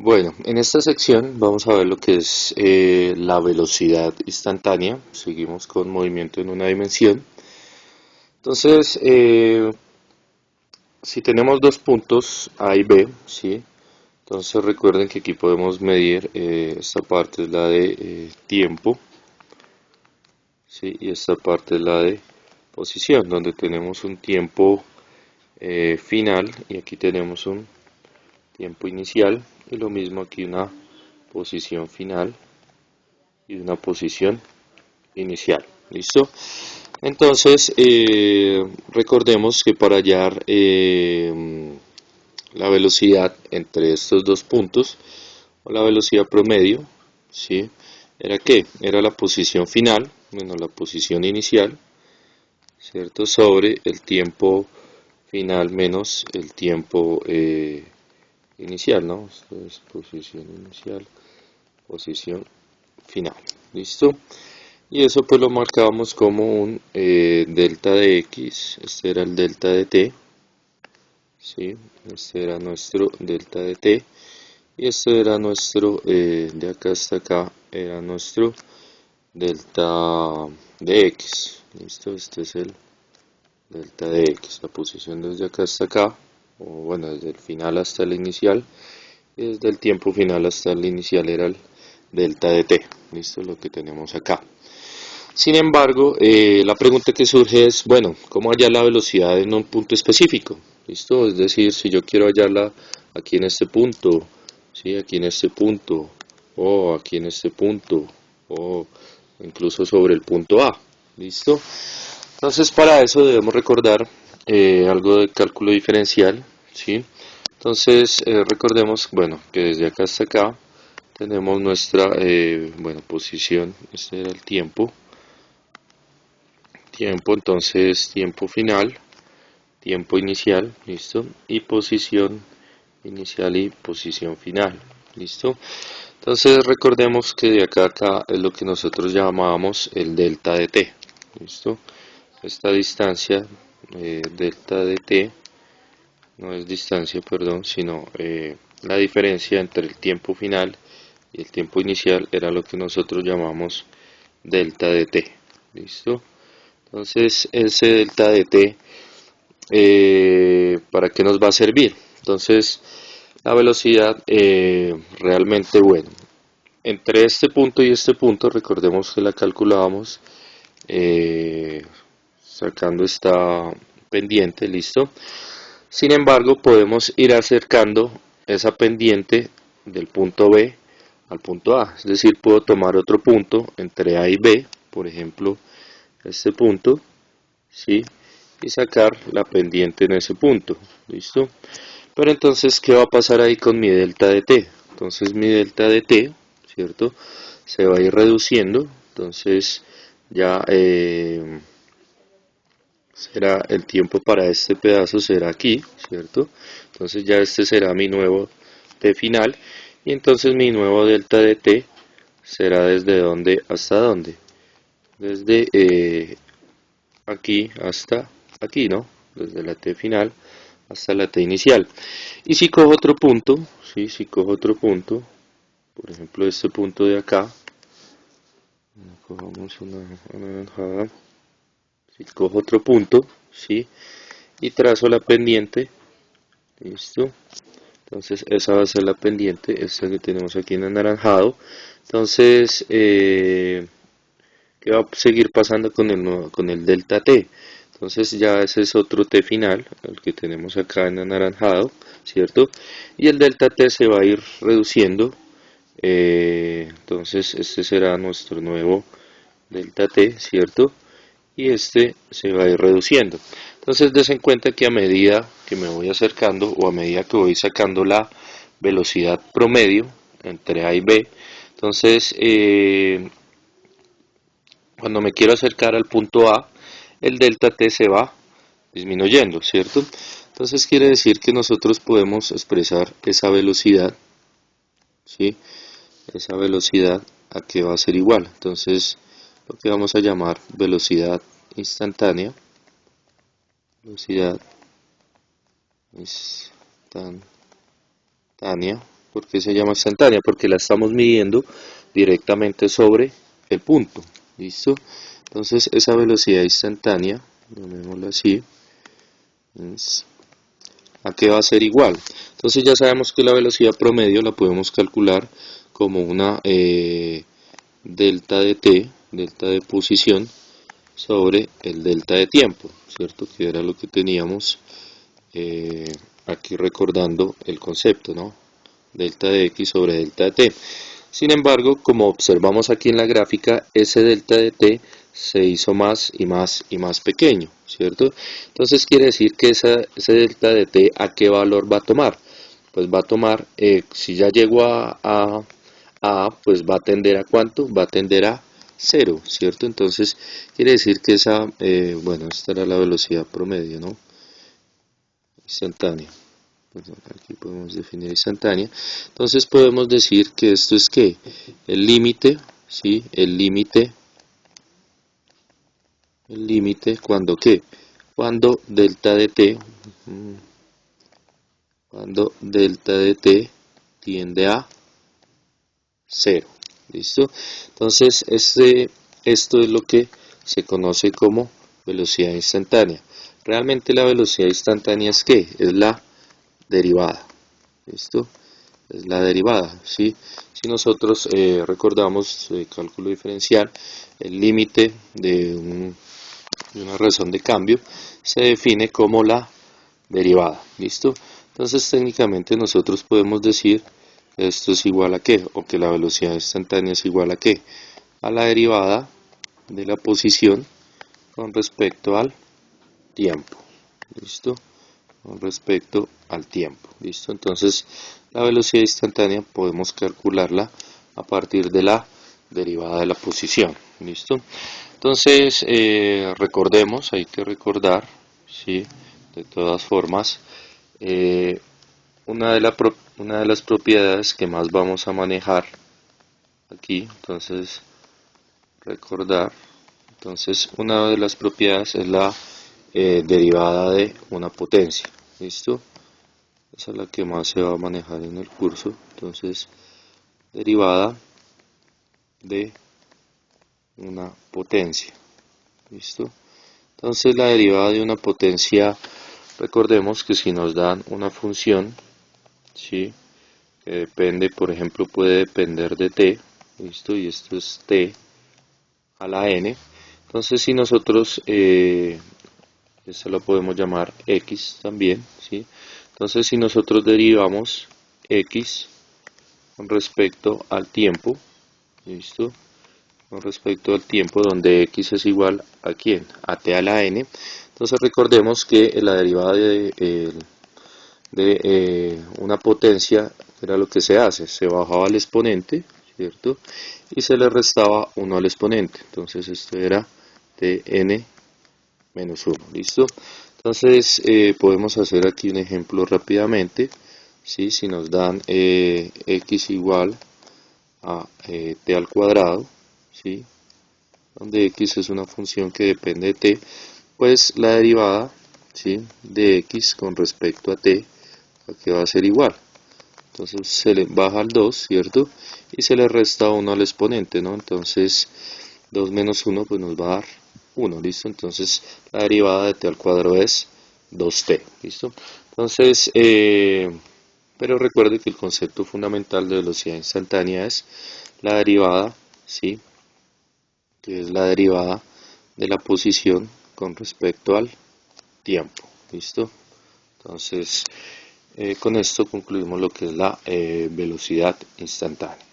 Bueno, en esta sección vamos a ver lo que es la velocidad instantánea. Seguimos con movimiento en una dimensión. Entonces, si tenemos dos puntos A y B, ¿sí? Entonces recuerden que aquí podemos medir, esta parte es la de tiempo, ¿sí? Y esta parte es la de posición, donde tenemos un tiempo final y aquí tenemos un tiempo inicial y lo mismo aquí una posición final y una posición inicial. ¿Listo? Entonces, recordemos que para hallar la velocidad entre estos dos puntos, o la velocidad promedio, ¿sí? ¿Era qué? Era la posición final, menos la posición inicial, ¿cierto? Sobre el tiempo final menos el tiempo inicial, ¿no? Esto es posición inicial, posición final. ¿Listo? Y eso pues lo marcábamos como un delta de x, este era el delta de t, ¿sí? Este era nuestro delta de t, y este era nuestro, de acá hasta acá, era nuestro delta de x, ¿listo? Este es el delta de x, la posición desde acá hasta acá, o bueno, desde el final hasta el inicial, y desde el tiempo final hasta el inicial era el delta de t, ¿listo? Lo que tenemos acá. Sin embargo, la pregunta que surge es, bueno, ¿cómo hallar la velocidad en un punto específico? ¿Listo? Es decir, si yo quiero hallarla aquí en este punto, ¿sí? Aquí en este punto, o aquí en este punto, o incluso sobre el punto A. ¿Listo? Entonces, para eso debemos recordar algo de cálculo diferencial, ¿sí? Entonces, recordemos, bueno, que desde acá hasta acá tenemos nuestra, bueno, posición, este era el tiempo, entonces tiempo final, tiempo inicial, listo, y posición inicial y posición final, listo. Entonces recordemos que de acá a acá es lo que nosotros llamábamos el delta de t, listo. Esta distancia, delta de t, no es distancia, perdón, sino la diferencia entre el tiempo final y el tiempo inicial era lo que nosotros llamamos delta de t, listo. Entonces, ese delta de t, ¿para qué nos va a servir? Entonces, la velocidad, realmente, bueno, entre este punto y este punto, recordemos que la calculábamos sacando esta pendiente, listo. Sin embargo, podemos ir acercando esa pendiente del punto B al punto A, es decir, puedo tomar otro punto entre A y B, por ejemplo, este punto, ¿sí? Y sacar la pendiente en ese punto, ¿listo? Pero entonces, ¿qué va a pasar ahí con mi delta de t? Entonces mi delta de t, ¿cierto? Se va a ir reduciendo, entonces ya será el tiempo para este pedazo será aquí, ¿cierto? Entonces ya este será mi nuevo t final y entonces mi nuevo delta de t será desde dónde hasta dónde, desde aquí hasta aquí, ¿no? Desde la T final hasta la T inicial. Y si cojo otro punto, ¿sí? Si cojo otro punto, por ejemplo este punto de acá, cojamos una anaranjada, si cojo otro punto, ¿sí? Y trazo la pendiente, ¿listo? Entonces esa va a ser la pendiente, esta que tenemos aquí en anaranjado. Entonces, ¿qué va a seguir pasando con con el delta t? Entonces ya ese es otro t final, el que tenemos acá en anaranjado, ¿cierto? Y el delta t se va a ir reduciendo, entonces este será nuestro nuevo delta t, ¿cierto? Y este se va a ir reduciendo. Entonces des en cuenta que a medida que me voy acercando o a medida que voy sacando la velocidad promedio entre A y B, entonces cuando me quiero acercar al punto A, el delta t se va disminuyendo, ¿cierto? Entonces quiere decir que nosotros podemos expresar esa velocidad, ¿sí? Esa velocidad a que va a ser igual. Entonces, lo que vamos a llamar velocidad instantánea, velocidad instantánea, ¿Por qué se llama instantánea? Porque la estamos midiendo directamente sobre el punto. ¿Listo? Entonces esa velocidad instantánea, llamémosla así, ¿a qué va a ser igual? Entonces ya sabemos que la velocidad promedio la podemos calcular como una delta de t, delta de posición, sobre el delta de tiempo, ¿cierto? Que era lo que teníamos aquí recordando el concepto, ¿no? Delta de x sobre delta de t. Sin embargo, como observamos aquí en la gráfica, ese delta de t se hizo más y más y más pequeño, ¿cierto? Entonces quiere decir que ese delta de t, ¿a qué valor va a tomar? Pues va a tomar, si ya llegó a pues va a tender a ¿cuánto? Va a tender a 0, ¿cierto? Entonces quiere decir que esa, bueno, esta era la velocidad promedio, ¿no? Instantánea. Aquí podemos definir instantánea. Entonces podemos decir que esto es que el límite, ¿sí? El límite cuando qué? Cuando delta de t, cuando delta de t tiende a 0. ¿Listo? Entonces esto es lo que se conoce como velocidad instantánea. Realmente la velocidad instantánea es ¿qué? Es la derivada. ¿Listo? Es la derivada, ¿sí? Si nosotros recordamos el cálculo diferencial, el límite de una razón de cambio se define como la derivada, ¿listo? Entonces técnicamente nosotros podemos decir que esto es igual a ¿qué? O que la velocidad instantánea es igual a ¿qué? A la derivada de la posición con respecto al tiempo, ¿listo? Con respecto al tiempo, ¿listo? Entonces la velocidad instantánea podemos calcularla a partir de la derivada de la posición, ¿listo? Entonces recordemos, hay que recordar, ¿sí? De todas formas, una de las propiedades que más vamos a manejar aquí, entonces recordar, entonces una de las propiedades es la derivada de una potencia, ¿listo? Esa es la que más se va a manejar en el curso. Entonces, derivada de una potencia. ¿Listo? Entonces, la derivada de una potencia, recordemos que si nos dan una función, ¿sí? Que depende, por ejemplo, puede depender de t, ¿listo? Y esto es t a la n. Entonces, si nosotros, esto lo podemos llamar x también, ¿sí? Entonces, si nosotros derivamos x con respecto al tiempo, ¿listo? Con respecto al tiempo, donde x es igual a ¿quién? A t a la n. Entonces, recordemos que la derivada de una potencia era lo que se hace, se bajaba el exponente, ¿cierto? Y se le restaba 1 al exponente. Entonces, esto era tn menos 1, ¿listo? Entonces podemos hacer aquí un ejemplo rápidamente, ¿sí? Si nos dan x igual a t al cuadrado, ¿sí? Donde x es una función que depende de t, pues la derivada, ¿sí? De x con respecto a t, aquí va a ser igual. Entonces se le baja al 2, ¿cierto? Y se le resta 1 al exponente, ¿no? Entonces 2 menos 1 pues nos va a dar 1, ¿listo? Entonces la derivada de t al cuadrado es 2t, ¿listo? Entonces, pero recuerde que el concepto fundamental de velocidad instantánea es la derivada, ¿sí? Que es la derivada de la posición con respecto al tiempo, ¿listo? Entonces, con esto concluimos lo que es la velocidad instantánea.